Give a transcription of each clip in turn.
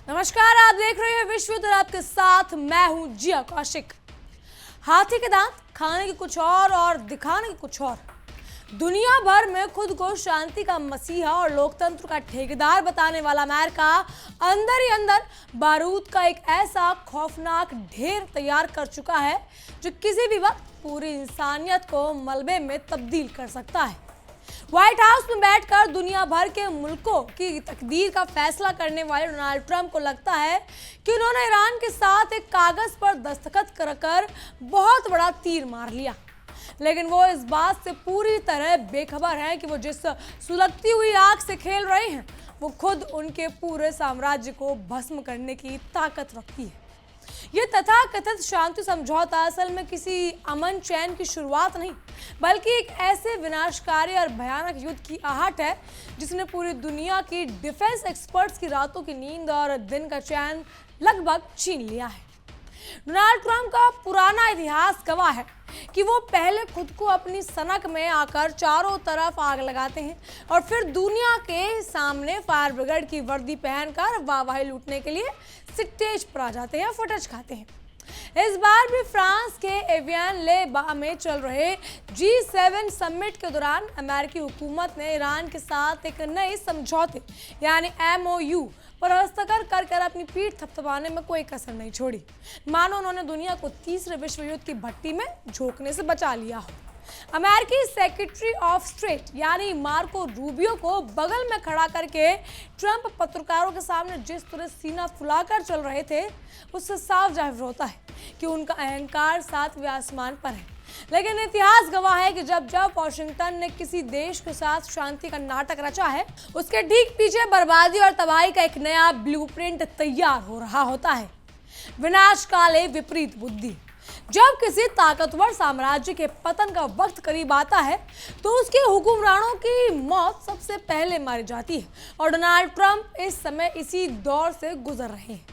नमस्कार, आप देख रहे हैं विश्व और आपके साथ मैं हूं जिया कौशिक। हाथी के दांत खाने के कुछ और दिखाने के कुछ और। दुनिया भर में खुद को शांति का मसीहा और लोकतंत्र का ठेकेदार बताने वाला अमेरिका अंदर ही अंदर बारूद का एक ऐसा खौफनाक ढेर तैयार कर चुका है जो किसी भी वक्त पूरी इंसानियत को मलबे में तब्दील कर सकता है। व्हाइट हाउस में बैठकर दुनिया भर के मुल्कों की तकदीर का फैसला करने वाले डोनाल्ड ट्रंप को लगता है कि उन्होंने ईरान के साथ एक कागज पर दस्तखत कर बहुत बड़ा तीर मार लिया, लेकिन वो इस बात से पूरी तरह बेखबर हैं कि वो जिस सुलगती हुई आग से खेल रहे हैं वो खुद उनके पूरे साम्राज्य को भस्म करने की ताकत रखती है। ये तथाकथित शांति समझौता असल में किसी अमन चैन की शुरुआत नहीं, बल्कि एक ऐसे विनाशकारी और भयानक युद्ध की आहट है जिसने पूरी दुनिया की डिफेंस एक्सपर्ट्स की रातों की नींद और दिन का चैन लगभग छीन लिया है। डोनाल्ड ट्रंप का पुराना इतिहास गवाह है कि वो पहले खुद को अपनी सनक में आकर चारों तरफ आग लगाते हैं और फिर दुनिया के सामने फायर ब्रिगेड की वर्दी पहनकर वाहवाही लूटने के लिए स्टेज पर आ जाते हैं, फुटेज खाते हैं। इस बार भी फ्रांस के एवियन ले बा में चल रहे G7 समिट के दौरान अमेरिकी हुकूमत ने ईरान के साथ एक नए समझौते यानी MOU पर हस्तक्षेप कर अपनी पीठ थपथपाने में कोई कसर नहीं छोड़ी, मानो उन्होंने दुनिया को तीसरे विश्व युद्ध की भट्टी में झोंकने से बचा लिया हो। अमेरिकी सेक्रेटरी ऑफ स्टेट यानी मार्को रूबियो को बगल में खड़ा करके ट्रंप पत्रकारों के सामने जिस तरह सीना फुलाकर चल रहे थे उससे साफ जाहिर होता है कि उनका अहंकार सातवें आसमान पर है। लेकिन इतिहास गवाह है कि जब वॉशिंगटन ने किसी देश के साथ शांति का नाटक रचा है उसके ठीक पीछे बर्बादी और तबाही का एक नया ब्लूप्रिंट तैयार हो रहा होता है। विनाशकाले विपरीत बुद्धि। जब किसी ताकतवर साम्राज्य के पतन का वक्त करीब आता है तो उसके हुक्मरानों की मौत सबसे पहले मारी जाती है और डोनाल्ड ट्रंप इस समय इसी दौर से गुजर रहे हैं।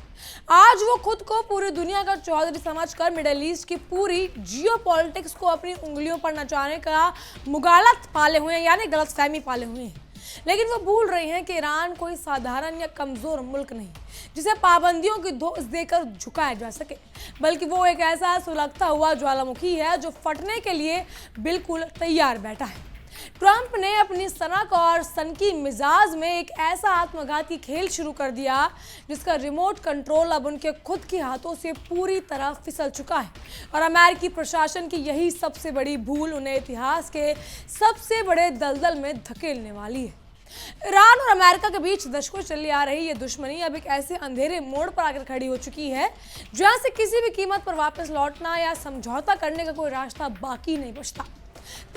आज वो खुद को पूरी दुनिया का चौधरी समझकर मिडिल ईस्ट की पूरी जियोपॉलिटिक्स को अपनी उंगलियों पर नचाने का मुगालत पाले हुए हैं, यानी गलतफहमी पाले हुए हैं। लेकिन वो भूल रहे हैं कि ईरान कोई साधारण या कमजोर मुल्क नहीं जिसे पाबंदियों की धौंस देकर झुकाया जा सके, बल्कि वो एक ऐसा सुलगता हुआ ज्वालामुखी है जो फटने के लिए बिल्कुल तैयार बैठा है। ट्रंप ने अपनी सनक और सनकी मिजाज में एक ऐसा आत्मघाती खेल शुरू कर दिया जिसका रिमोट कंट्रोल अब उनके खुद के हाथों से पूरी तरह फिसल चुका है और अमेरिकी प्रशासन की यही सबसे बड़ी भूल उन्हें इतिहास के सबसे बड़े दलदल में धकेलने वाली है। ईरान और अमेरिका के बीच दशकों चली आ रही ये दुश्मनी अब एक ऐसे अंधेरे मोड़ पर आकर खड़ी हो चुकी है जहां से किसी भी कीमत पर वापस लौटना या समझौता करने का कोई रास्ता बाकी नहीं बचता।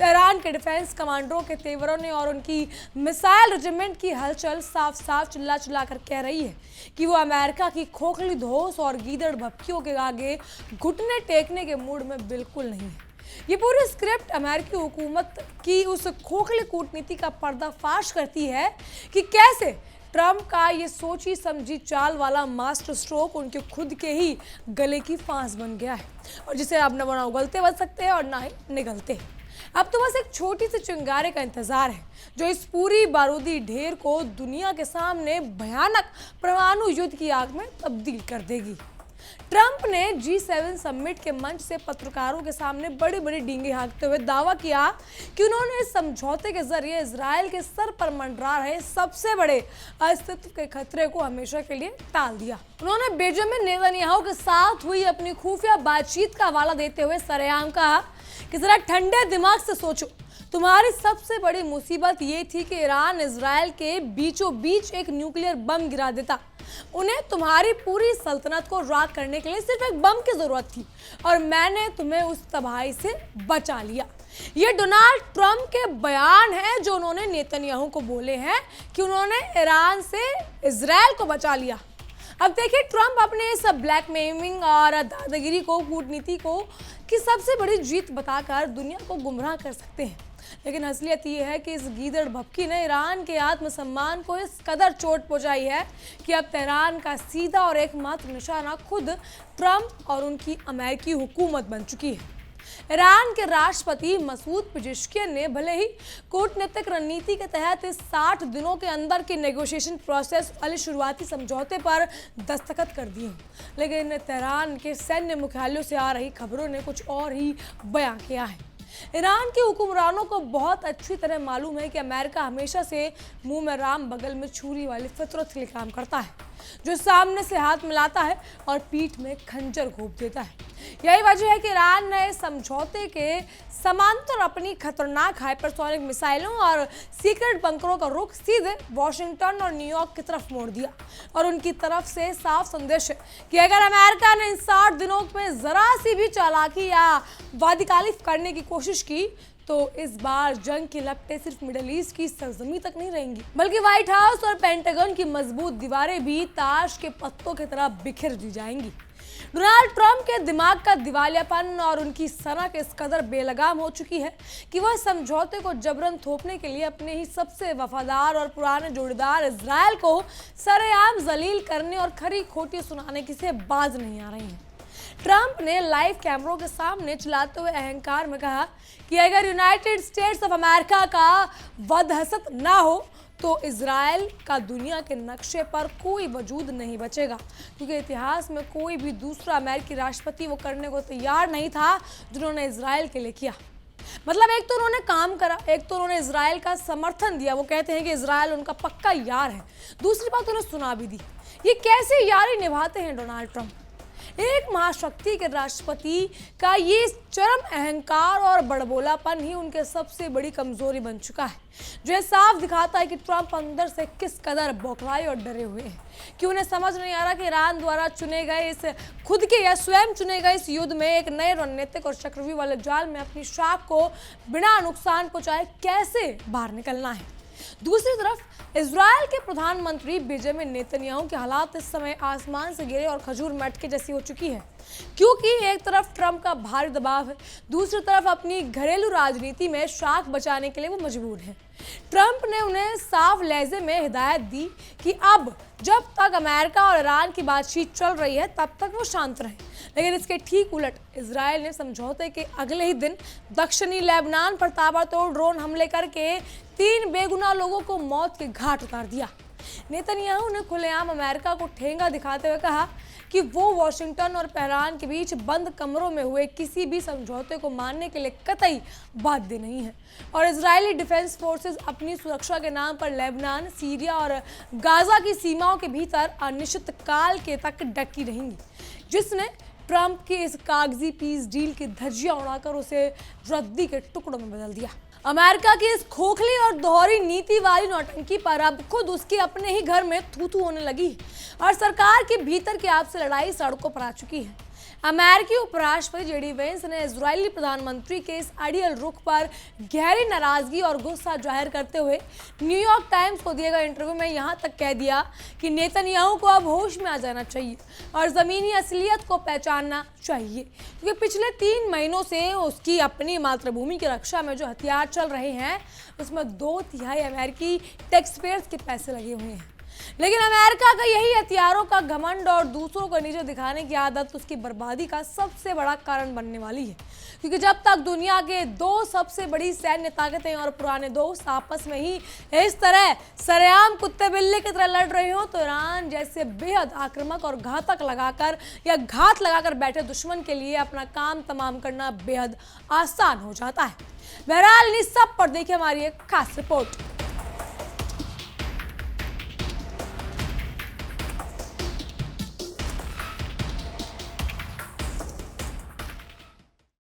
ईरान के डिफेंस कमांडरों के तेवरों ने और उनकी मिसाइल रेजिमेंट की हलचल साफ साफ चिल्ला चिल्ला कर कह रही है कि वो अमेरिका की खोखली धौंस और गीदड़ भपकियों के आगे घुटने टेकने के मूड में बिल्कुल नहीं है। ये पूरी स्क्रिप्ट अमेरिकी हुकूमत की उस खोखली कूटनीति का पर्दाफाश करती है कि कैसे ट्रंप का ये सोची समझी चाल वाला मास्टर स्ट्रोक उनके खुद के ही गले की फांस बन गया है और जिसे अब न बना उगलते बच सकते हैं और ना ही निगलते हैं। अब तो बस एक छोटी सी चिंगारे का इंतजार है जो इस पूरी बारूदी ढेर को दुनिया के सामने भयानक परमाणु युद्ध की आग में तब्दील कर देगी। ट्रंप ने G7 समिट के मंच से पत्रकारों के सामने बड़ी बड़ी डींगे हाँकते हुए दावा किया कि उन्होंने इस समझौते के जरिए इजराइल के सर पर मंडरा रहे सबसे बड़े अस्तित्व के खतरे को हमेशा के लिए टाल दिया। उन्होंने बेंजामिन नेतन्याहू के साथ हुई अपनी खुफिया बातचीत का हवाला देते हुए सरेआम कहा कि जरा ठंडे दिमाग से सोचो, तुम्हारी सबसे बड़ी मुसीबत ये थी कि ईरान इजराइल के बीचों बीच एक न्यूक्लियर बम गिरा देता। उन्हें तुम्हारी पूरी सल्तनत को राख करने के लिए सिर्फ एक बम की जरूरत थी और मैंने तुम्हें उस तबाही से बचा लिया। ये डोनाल्ड ट्रंप के बयान हैं जो उन्होंने नेतन्याहू को बोले हैं कि उन्होंने ईरान से इजराइल को बचा लिया। अब देखिए, ट्रंप अपने इस ब्लैकमेलिंग और दादागिरी को कूटनीति को की सबसे बड़ी जीत बताकर दुनिया को गुमराह कर सकते हैं, लेकिन असलियत ये है कि इस गीदड़ भपकी ने ईरान के आत्मसम्मान को इस कदर चोट पहुंचाई है कि अब तेहरान का सीधा और एकमात्र निशाना खुद ट्रंप और उनकी अमेरिकी हुकूमत बन चुकी है। ईरान के राष्ट्रपति मसूद पेजेश्कियन ने भले ही कूटनीतिक रणनीति के तहत इस 60 दिनों के अंदर के नेगोशिएशन प्रोसेस वाले शुरुआती समझौते पर दस्तखत कर दिए, लेकिन तेहरान के सैन्य मुख्यालयों से आ रही खबरों ने कुछ और ही बयां किया है। ईरान के हुक्मरानों को बहुत अच्छी तरह मालूम है कि अमेरिका हमेशा से मुंह में राम बगल में छुरी वाली फितरत के लिए काम करता है, जो सामने से हाथ मिलाता है और पीठ में खंजर घोंप देता है। यही वजह है कि ईरान ने समझौते के समांतर अपनी खतरनाक हाइपरसोनिक मिसाइलों और सीक्रेट बंकरों का रुख सीधे वॉशिंगटन और न्यूयॉर्क की तरफ मोड़ दिया और उनकी तरफ से साफ संदेश है कि अगर अमेरिका ने इन 60 दिनों में जरा सी भी चालाकी या वादिकालिफ करने की कोशिश की तो इस बार जंग की लपटें सिर्फ मिडिल ईस्ट की सरजमी तक नहीं रहेंगी, बल्कि व्हाइट हाउस और पेंटागन की मजबूत दीवारें भी ताश के पत्तों की तरह बिखर दी जाएंगी। डोनाल्ड ट्रंप के दिमाग का दिवालियापन और उनकी सनक इस कदर बेलगाम हो चुकी है कि वह समझौते को जबरन थोपने के लिए अपने ही सबसे वफादार और पुराने जोड़ीदार इजराइल को सरेआम जलील करने और खरी खोटी सुनाने की से बाज नहीं आ रही हैं। ट्रंप ने लाइव कैमरों के सामने चलाते हुए अहंकार में कहा कि अगर यूनाइटेड स्टेट्स ऑफ अमेरिका का वधहसत ना हो तो इजराइल का दुनिया के नक्शे पर कोई वजूद नहीं बचेगा, क्योंकि इतिहास में कोई भी दूसरा अमेरिकी राष्ट्रपति वो करने को तैयार नहीं था जिन्होंने इजराइल के लिए किया। मतलब एक तो उन्होंने काम करा, एक तो उन्होंने इजराइल का समर्थन दिया, वो कहते हैं कि इजराइल उनका पक्का यार है, दूसरी बात उन्हें सुना भी दी। ये कैसे यारी निभाते हैं डोनाल्ड ट्रंप? एक महाशक्ति के राष्ट्रपति का ये चरम अहंकार और बड़बोलापन ही उनके सबसे बड़ी कमजोरी बन चुका है, जो ये साफ दिखाता है कि ट्रंप अंदर से किस कदर बौखलाए और डरे हुए हैं, कि उन्हें समझ नहीं आ रहा कि ईरान द्वारा चुने गए इस खुद के या स्वयं चुने गए इस युद्ध में एक नए रणनीतिक और चक्रव्यूह वाले जाल में अपनी शाख को बिना नुकसान पहुंचाए कैसे बाहर निकलना है। दूसरी तरफ इजराइल के प्रधानमंत्री बेंजामिन नेतन्याहू की हालात इस समय आसमान से गिरे और खजूर मटके जैसी हो चुकी है, क्योंकि एक तरफ ट्रंप का भारी दबाव है, दूसरी तरफ अपनी घरेलू राजनीति में शाख बचाने के लिए वो मजबूर है। ट्रंप ने उन्हें साफ लहजे में हिदायत दी कि अब जब तक अमेरिका और ईरान की बातचीत चल रही है तब तक वो शांत रहें, लेकिन इसके ठीक उलट इजराइल ने समझौते के अगले ही दिन दक्षिणी लेबनान पर ताबड़तोड़ ड्रोन हमले करके 3 बेगुनाह लोगों को मौत के घाट उतार दिया। नेतन्याहू ने खुलेआम अमेरिका को ठेंगा दिखाते हुए कहा कि वो वॉशिंगटन और तेहरान के बीच बंद कमरों में हुए किसी भी समझौते को मानने के लिए कतई बाध्य नहीं है और इजरायली डिफेंस फोर्सेस अपनी सुरक्षा के नाम पर लेबनान, सीरिया और गाजा की सीमाओं के भीतर अनिश्चित काल के तक डटी रहेंगी, जिसने ट्रंप के इस कागजी पीस डील की धज्जियां उड़ाकर उसे रद्दी के टुकड़ों में बदल दिया। अमेरिका की इस खोखली और दोहरी नीति वाली नौटंकी पर अब खुद उसके अपने ही घर में थू-थू होने लगी और सरकार के भीतर की आपसी लड़ाई सड़कों पर आ चुकी है। अमेरिकी उपराष्ट्रपति जेडी वेंस ने इजरायली प्रधानमंत्री के इस अड़ियल रुख पर गहरी नाराजगी और गुस्सा जाहिर करते हुए न्यूयॉर्क टाइम्स को दिए गए इंटरव्यू में यहां तक कह दिया कि नेतन्याहू को अब होश में आ जाना चाहिए और ज़मीनी असलियत को पहचानना चाहिए, क्योंकि पिछले 3 महीनों से उसकी अपनी मातृभूमि की रक्षा में जो हथियार चल रहे हैं उसमें 2/3 अमेरिकी टैक्स पेयर्स के पैसे लगे हुए हैं। लेकिन अमेरिका का यही हथियारों का घमंड और दूसरों को नीचे दिखाने की आदत उसकी बर्बादी का सबसे बड़ा कारण बनने वाली है, क्योंकि जब तक दुनिया के 2 सबसे बड़ी सैन्य ताकतें और पुराने दोस्त आपस में ही इस तरह सरेआम कुत्ते बिल्ली की तरह लड़ रहे हो तो ईरान जैसे बेहद आक्रामक और घात लगाकर बैठे दुश्मन के लिए अपना काम तमाम करना बेहद आसान हो जाता है। बहरहाल इस सब पर देखिए हमारी एक खास रिपोर्ट।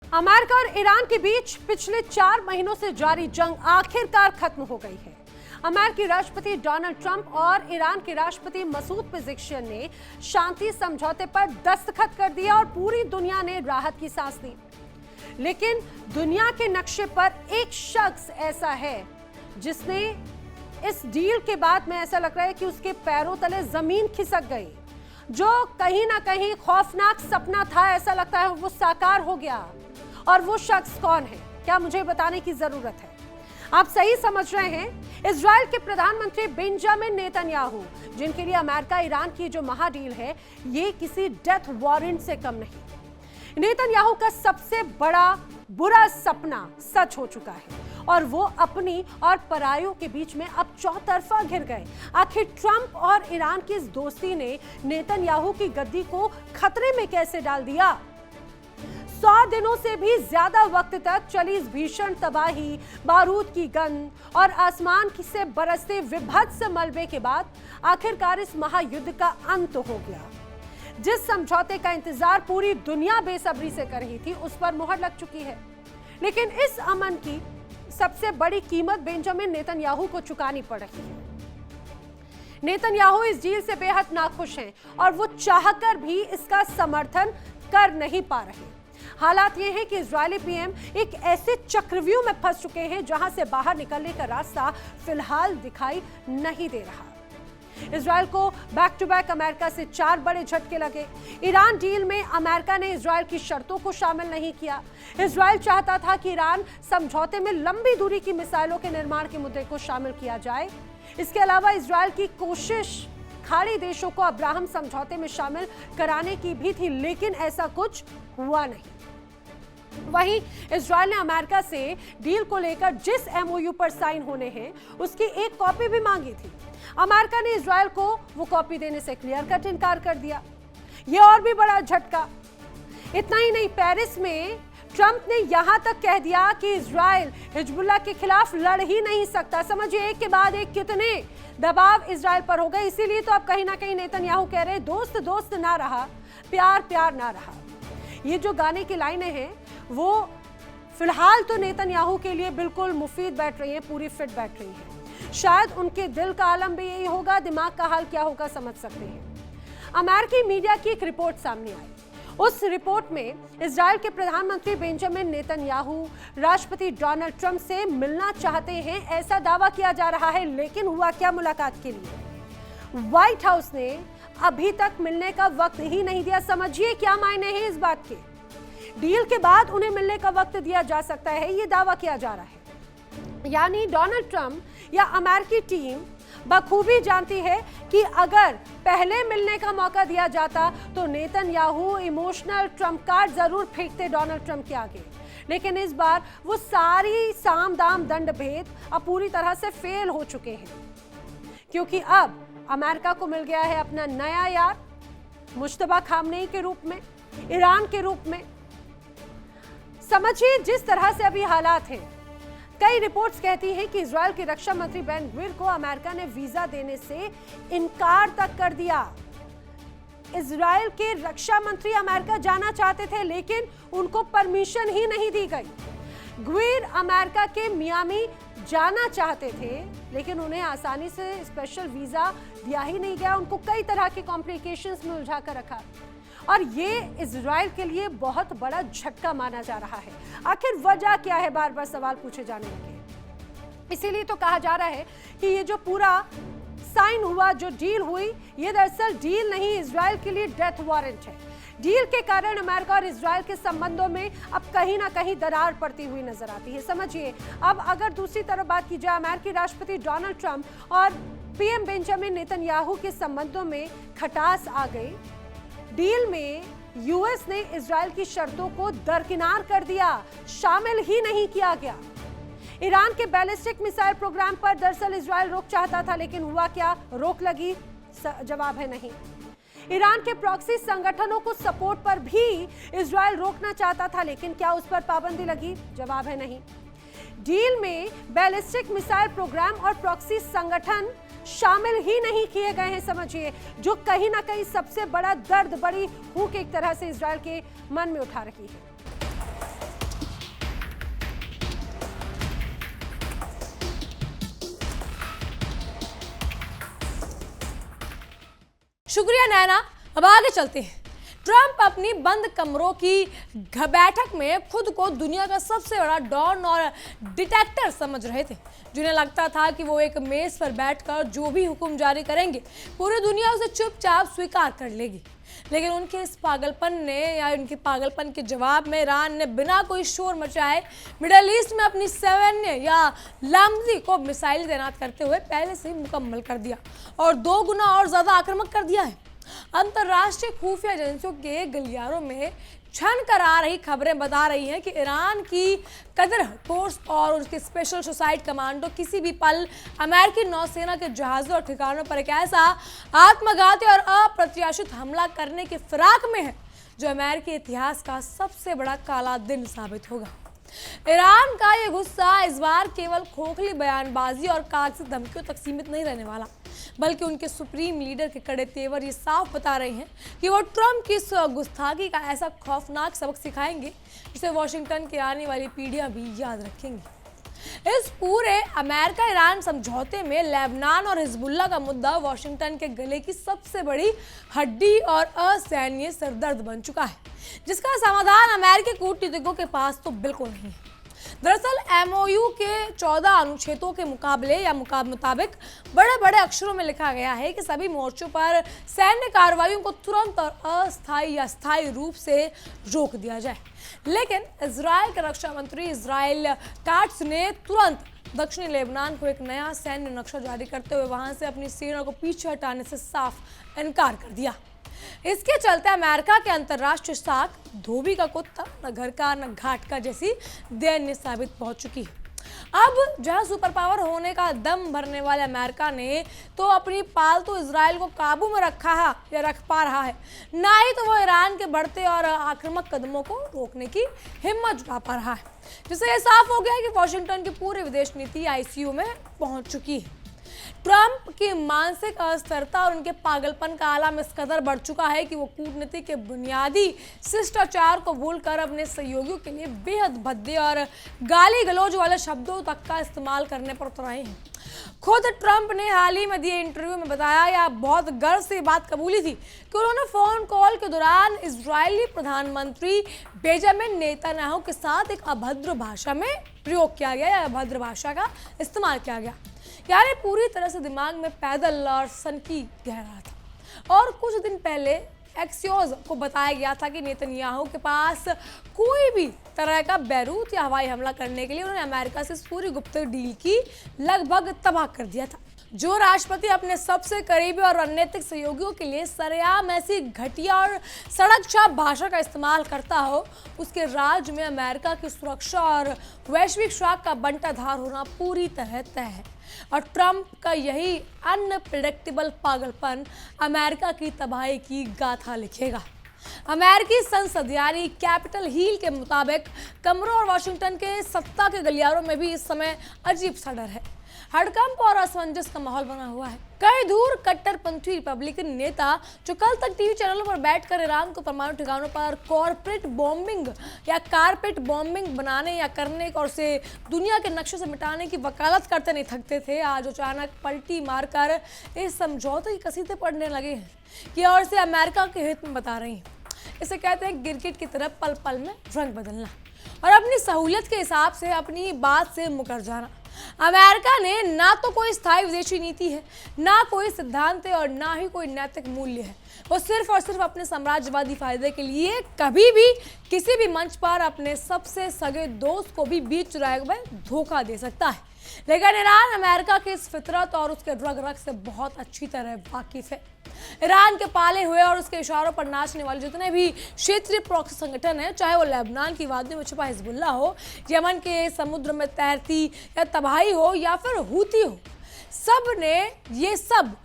अमेरिका और ईरान के बीच पिछले 4 महीनों से जारी जंग आखिरकार खत्म हो गई है। अमेरिकी राष्ट्रपति डोनाल्ड ट्रंप और ईरान के राष्ट्रपति मसूद पेजेश्कियन ने शांति समझौते पर दस्तखत कर दिया और पूरी दुनिया ने राहत की सांस ली। लेकिन दुनिया के नक्शे पर एक शख्स ऐसा है जिसने इस डील के बाद में ऐसा लग रहा है कि उसके पैरों तले जमीन खिसक गई। जो कहीं ना कहीं खौफनाक सपना था, ऐसा लगता है वो साकार हो गया। और वो शख्स कौन है, क्या मुझे बताने की जरूरत है? आप सही समझ रहे हैं, इजराइल के प्रधानमंत्री बेंजामिन नेतन्याहू, जिनके लिए अमेरिका ईरान की जो महाडील है ये किसी डेथ वारंट से कम नहीं। नेतन्याहू का सबसे बड़ा बुरा सपना सच हो चुका है और वो अपनी और परायों के बीच में अब चौतरफा घिर गए। आखिर ट्रंप और ईरान की इस दोस्ती ने नेतन्याहू की गद्दी को खतरे में कैसे डाल दिया? 100 दिनों से भी ज्यादा वक्त तक चली इस भीषण तबाही, बारूद की गंध और आसमान से बरसते विभत्स मलबे के बाद आखिरकार इस महायुद्ध का अंत हो गया। जिस समझौते का इंतजार पूरी दुनिया बेसब्री से कर रही थी, उस पर मुहर लग चुकी है। लेकिन इस अमन की सबसे बड़ी कीमत बेंजामिन नेतन्याहू को चुकानी पड़ रही है। नेतन्याहू इस डील से बेहद नाखुश हैं और वो चाहकर भी इसका समर्थन कर नहीं पा रहे। हालात ये है कि इजरायली पीएम एक ऐसे चक्रव्यूह में फंस चुके हैं जहां से बाहर निकलने का रास्ता फिलहाल दिखाई नहीं दे रहा। इजरायल को बैक टू बैक अमेरिका से 4 बड़े झटके लगे। ईरान डील में अमेरिका ने इजरायल की शर्तों को शामिल नहीं किया। इजरायल चाहता था कि ईरान समझौते में लंबी दूरी की मिसाइलों के निर्माण के मुद्दे को शामिल किया जाए। इसके अलावा इजरायल की कोशिश खाड़ी देशों को अब्राहम समझौते में शामिल कराने की भी थी, लेकिन ऐसा कुछ हुआ नहीं। वहीं इजरायल ने अमेरिका से डील को लेकर जिस एमओयू पर साइन होने हैं, उसकी एक कॉपी भी मांगी थी। अमेरिका ने इजरायल को वो कॉपी देने से क्लियर कट इनकार कर दिया। ये और भी बड़ा झटका। इतना ही नहीं, पेरिस में ट्रंप ने यहां तक कह दिया कि इजरायल हिजबुल्लाह के खिलाफ लड़ ही नहीं सकता। समझिए एक के बाद एक कितने दबाव इजरायल पर हो गए। इसीलिए तो अब कहीं ना कहीं नेतन्याहू कह रहे दोस्त दोस्त ना रहा, प्यार प्यार ना रहा। ये जो गाने की लाइनें हैं वो फिलहाल तो नेतन्याहू के लिए बिल्कुल मुफीद बैठ रही हैं, पूरी फिट बैठ रही हैं। शायद उनके दिल का आलम भी यही होगा, दिमाग का हाल क्या होगा समझ सकते हैं। अमेरिकी मीडिया की एक रिपोर्ट सामने आई। उस रिपोर्ट में इजरायल के प्रधानमंत्री बेंजामिन नेतन्याहू राष्ट्रपति डोनाल्ड ट्रंप से मिलना चाहते हैं, ऐसा दावा किया जा रहा है। लेकिन हुआ क्या मुलाकात के लिए? व्हाइट हाउस ने अभी तक मिलने का वक्त ही नहीं दिया। समझिए क्या मायने हैं इस बात के। डील के बाद उन्हें मिलने का वक्त दिया जा सकता है, ये दावा किया जा रहा है। यानी डोनाल्ड ट्रंप या अमेरिकी टीम बखूबी जानती है कि अगर पहले मिलने का मौका दिया जाता तो नेतन्याहू इमोशनल ट्रंप कार्ड जरूर फेंकते डोनाल्ड ट्रंप के आगे। लेकिन इस बार वो सारी साम दाम दंड भेद अब पूरी तरह से फेल हो चुके हैं, क्योंकि अब अमेरिका को मिल गया है अपना नया यार मुश्तबा खामनेई के रूप में, ईरान के रूप में। समझिए जिस तरह से अभी हालात हैं, कई रिपोर्ट्स कहती हैं कि इजरायल के रक्षा मंत्री बेन ग्विर को अमेरिका ने वीजा देने से इनकार तक कर दिया। इजरायल के रक्षा मंत्री अमेरिका जाना चाहते थे, लेकिन उनको परमिशन ही नहीं दी गई। ग्विर अमेरिका के मियामी जाना चाहते थे, लेकिन उन्हें आसानी से स्पेशल वीजा दिया ही नहीं गया। उनको कई तरह के कॉम्प्लिकेशंस में उलझा कर रखा और ये इजरायल के लिए बहुत बड़ा झटका माना जा रहा है। आखिर वजह क्या है, बार बार सवाल पूछे जाने लगे। इसीलिए तो कहा जा रहा है कि ये जो पूरा साइन हुआ, जो डील हुई, ये दरअसल डील नहीं, इजरायल के लिए डेथ वारंट है। डील के कारण अमेरिका और इजरायल के संबंधों में अब कहीं ना कहीं दरार पड़ती हुई नजर आती है। समझिए अब अगर दूसरी तरफ बात की जाए, अमेरिकी राष्ट्रपति डोनाल्ड ट्रंप और पीएम बेंजामिन नेतन्याहू के संबंधों में खटास आ गई। डील में यूएस ने इजरायल की शर्तों को दरकिनार कर दिया, शामिल ही नहीं किया गया। ईरान के बैलिस्टिक मिसाइल प्रोग्राम पर दरअसल इजरायल रोक चाहता था, लेकिन हुआ क्या? रोक लगी? जवाब है नहीं। ईरान के प्रॉक्सी संगठनों को सपोर्ट पर भी इजरायल रोकना चाहता था, लेकिन क्या उस पर पाबंदी लगी? जवाब है नहीं। डील में बैलिस्टिक मिसाइल प्रोग्राम और प्रॉक्सी संगठन शामिल ही नहीं किए गए हैं। समझिए जो कहीं ना कहीं सबसे बड़ा दर्द, बड़ी हुक एक तरह से इजरायल के मन में उठा रही है। शुक्रिया नैना। अब आगे चलते हैं। ट्रंप अपनी बंद कमरों की बैठक में खुद को दुनिया का सबसे बड़ा डॉन और डिटेक्टर समझ रहे थे, जिन्हें लगता था कि वो एक मेज पर बैठकर जो भी हुक्म जारी करेंगे पूरी दुनिया उसे चुपचाप स्वीकार कर लेगी। लेकिन उनके इस पागलपन ने या उनके पागलपन के जवाब में ईरान ने बिना कोई शोर मचाए मिडल ईस्ट में अपनी सैन्य या लम्बी को मिसाइल तैनात करते हुए पहले से मुकम्मल कर दिया और 2 गुना और ज्यादा आक्रामक कर दिया है। अंतर्राष्ट्रीय खुफिया एजेंसियों के गलियारों में छन कर आ रही खबरें बता रही हैं कि ईरान की कदर फोर्स और उसके स्पेशल सुसाइड कमांडो किसी भी पल अमेरिकी नौसेना के जहाज़ों और ठिकानों पर एक ऐसा आत्मघाती और अप्रत्याशित हमला करने की फिराक में है जो अमेरिकी इतिहास का सबसे बड़ा काला दिन साबित होगा। ईरान का ये गुस्सा इस बार केवल खोखली बयानबाजी और कागजी धमकियों तक सीमित नहीं रहने वाला, बल्कि उनके सुप्रीम लीडर के कड़े तेवर ये साफ बता रहे हैं कि वो ट्रंप की इस गुस्ताखी का ऐसा खौफनाक सबक सिखाएंगे जिसे वॉशिंगटन की आने वाली पीढ़ियां भी याद रखेंगी। इस पूरे अमेरिका ईरान समझौते में लेबनान और हिजबुल्ला का मुद्दा वॉशिंगटन के गले की सबसे बड़ी हड्डी और असहनीय सिरदर्द बन चुका है, जिसका समाधान अमेरिकी कूटनीतिकों के पास तो बिल्कुल नहीं है। दरअसल एमओयू के 14 अनुच्छेदों के मुताबिक बड़े बड़े अक्षरों में लिखा गया है कि सभी मोर्चों पर सैन्य कार्रवाइयों को तुरंत और अस्थायी या स्थायी रूप से रोक दिया जाए। लेकिन इजराइल के रक्षा मंत्री इजराइल काट्स ने तुरंत दक्षिणी लेबनान को एक नया सैन्य नक्शा जारी करते हुए वहां से अपनी सेना को पीछे हटाने से साफ इनकार कर दिया। इसके चलते अमेरिका के अंतर्राष्ट्रीय साख धोबी का कुत्ता न घर का न घाट का जैसी दयनीय साबित पहुंच चुकी है। अब जहां सुपर पावर होने का दम भरने वाले अमेरिका ने तो अपनी पालतू इजराइल को काबू में रखा है या रख पा रहा है, ना ही तो वो ईरान के बढ़ते और आक्रामक कदमों को रोकने की हिम्मत जुटा पा रहा है, जिससे यह साफ हो गया है कि वॉशिंगटन की पूरी विदेश नीति आईसीयू में पहुंच चुकी है। ट्रंप की मानसिक अस्थिरता और उनके पागलपन का आलम इस कदर बढ़ चुका है कि वो कूटनीति के बुनियादी शिष्टाचार को भूलकर अपने सहयोगियों के लिए बेहद भद्दे और गाली गलौज वाले शब्दों तक का इस्तेमाल करने पर उतर आए हैं। खुद ट्रंप ने हाल ही में दिए इंटरव्यू में बताया या बहुत गर्व से बात कबूली थी कि उन्होंने फोन कॉल के दौरान इजरायली प्रधानमंत्री बेंजामिन नेतन्याहू के साथ एक अभद्र भाषा में प्रयोग किया गया या अभद्र भाषा का इस्तेमाल किया गया, यानी पूरी तरह से दिमाग में पैदल और सनकी गह रहा था। और कुछ दिन पहले एक्सियोस को बताया गया था कि नेतन्याहू के पास कोई भी तरह का बैरूत या हवाई हमला करने के लिए उन्होंने अमेरिका से इस पूरी गुप्त डील की लगभग तबाह कर दिया था। जो राष्ट्रपति अपने सबसे करीबी और रणनीतिक सहयोगियों के लिए सरेआम ऐसी घटिया और सड़क छाप भाषा का इस्तेमाल करता हो, उसके राज्य में अमेरिका की सुरक्षा और वैश्विक शौक का बंटाधार होना पूरी तरह तय है। और ट्रंप का यही अनप्रेडिक्टेबल पागलपन अमेरिका की तबाही की गाथा लिखेगा। अमेरिकी संसद यानी कैपिटल हिल के मुताबिक कमरों और वाशिंगटन के सत्ता के गलियारों में भी इस समय अजीब सा डर है, हड़कंप और असमंजस का माहौल बना हुआ है। कई दूर कट्टरपंथी रिपब्लिकन नेता जो कल तक टीवी चैनलों पर बैठकर ईरान को परमाणु ठिकानों पर कॉर्पोरेट बॉम्बिंग या कारपेट बॉम्बिंग बनाने या करने और उसे दुनिया के नक्शे से मिटाने की वकालत करते नहीं थकते थे, आज अचानक पलटी मारकर इस समझौते की कसीदे पढ़ने लगे हैं कि और से अमेरिका के हित में बता रही हैं। इसे कहते हैं गिरगिट की तरह पल पल में रंग बदलना और अपनी सहूलियत के हिसाब से अपनी बात से मुकर जाना। अमेरिका ने ना तो कोई स्थायी विदेशी नीति है, ना कोई सिद्धांत है और ना ही कोई नैतिक मूल्य है। वो सिर्फ और सिर्फ अपने साम्राज्यवादी फायदे के लिए कभी भी किसी भी मंच पर अपने सबसे सगे दोस्त को भी बीच चुराए हुए धोखा दे सकता है। लेकिन ईरान अमेरिका की इस फितरत और उसके रग रग से बहुत अच्छी तरह वाकिफ है। ईरान के पाले हुए और उसके इशारों पर नाचने वाले जितने भी क्षेत्रीय प्रॉक्सी संगठन हैं, चाहे वो लेबनान की वादियों में छुपा हिजबुल्ला हो, यमन के समुद्र में तैरती या तबाही हो या फिर हूती हो, सब ने ये सब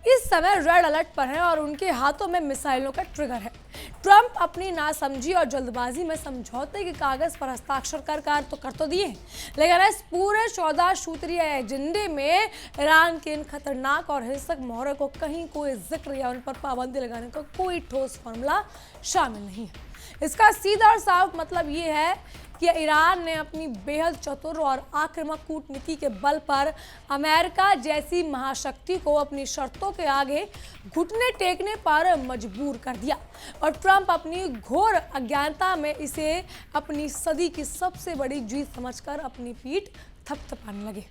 इस समय रेड अलर्ट पर हैं और उनके हाथों में मिसाइलों का ट्रिगर है। ट्रंप अपनी नासमझी और जल्दबाजी में समझौते के कागज पर हस्ताक्षर कर तो दिए हैं, लेकिन इस पूरे 14 सूत्रीय एजेंडे में ईरान के इन खतरनाक और हिंसक मोहरे को कहीं कोई जिक्र या उन पर पाबंदी लगाने का कोई ठोस फॉर्मूला शामिल नहीं है। इसका सीधा और साफ मतलब ये है कि ईरान ने अपनी बेहद चतुर और आक्रामक कूटनीति के बल पर अमेरिका जैसी महाशक्ति को अपनी शर्तों के आगे घुटने टेकने पर मजबूर कर दिया और ट्रंप अपनी घोर अज्ञानता में इसे अपनी सदी की सबसे बड़ी जीत समझकर अपनी पीठ थपथपाने लगे।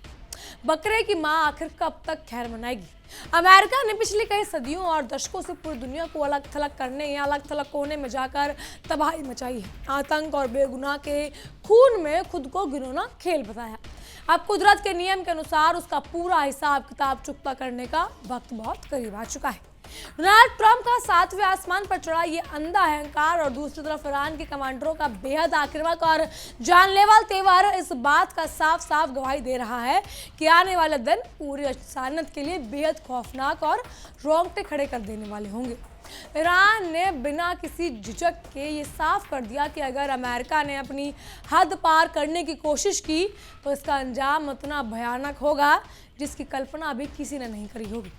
बकरे की मां आखिर कब तक खैर मनाएगी? अमेरिका ने पिछले कई सदियों और दशकों से पूरी दुनिया को अलग थलग करने या अलग थलग कोने में जाकर तबाही मचाई है। आतंक और बेगुनाह के खून में खुद को घिनौना खेल बताया। अब कुदरत के नियम के अनुसार उसका पूरा हिसाब किताब चुकता करने का वक्त बहुत करीब आ चुका है। डोनाल्ड ट्रंप का 7वें आसमान पर चढ़ा ये अंधा अहंकार और दूसरी तरफ ईरान के कमांडरों का बेहद आक्रामक और जानलेवा तेवर इस बात का साफ साफ गवाही दे रहा है कि आने वाले दिन पूरी इंसानियत के लिए बेहद खौफनाक और रोंगटे खड़े कर देने वाले होंगे। ईरान ने बिना किसी झिझक के ये साफ कर दिया कि अगर अमेरिका ने अपनी हद पार करने की कोशिश की तो इसका अंजाम उतना भयानक होगा जिसकी कल्पना अभी किसी ने नहीं करी होगी।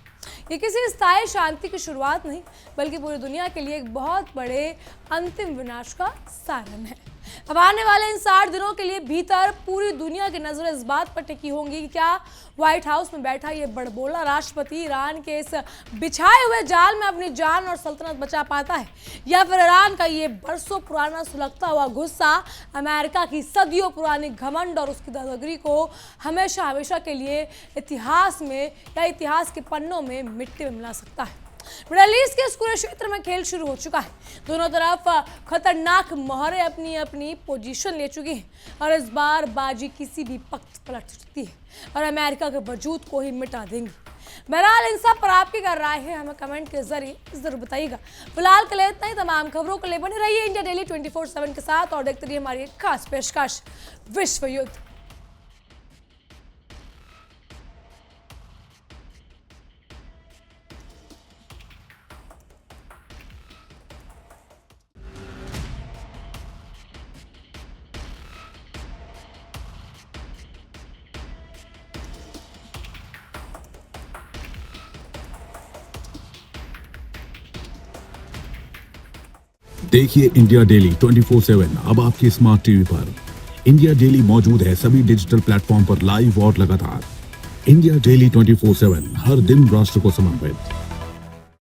ये किसी स्थायी शांति की शुरुआत नहीं बल्कि पूरी दुनिया के लिए एक बहुत बड़े अंतिम विनाश का सारण है। अब आने वाले इन 60 दिनों के लिए भीतर पूरी दुनिया की नजरें इस बात पर टिकी होंगी कि क्या व्हाइट हाउस में बैठा ये बड़बोला राष्ट्रपति ईरान के इस बिछाए हुए जाल में अपनी जान और सल्तनत बचा पाता है या फिर ईरान का ये बरसों पुराना सुलगता हुआ गुस्सा अमेरिका की सदियों पुरानी घमंड और उसकी दादागिरी को हमेशा हमेशा के लिए इतिहास में या इतिहास के पन्नों में मिट्टी में मिला सकता है। मिडल ईस्ट के इस पूरे क्षेत्र में खेल शुरू हो चुका है। दोनों तरफ खतरनाक मोहरें अपनी अपनी पोजीशन ले चुकी हैं और इस बार बाजी किसी भी पक्ष पलट सकती है और अमेरिका के वजूद को ही मिटा देंगी। बहरहाल इन सब पर आपकी क्या राय है हमें कमेंट के जरिए जरूर बताइएगा। फिलहाल के लिए इतना ही। तमाम खबरों के लिए बने रहिए इंडिया डेली 24/7 के साथ और देखते रहिए हमारी खास पेशकश विश्व युद्ध। देखिए इंडिया डेली 24/7 अब आपके स्मार्ट टीवी पर। इंडिया डेली मौजूद है सभी डिजिटल प्लेटफॉर्म पर लाइव और लगातार। इंडिया डेली 24/7 हर दिन राष्ट्र को समर्पित।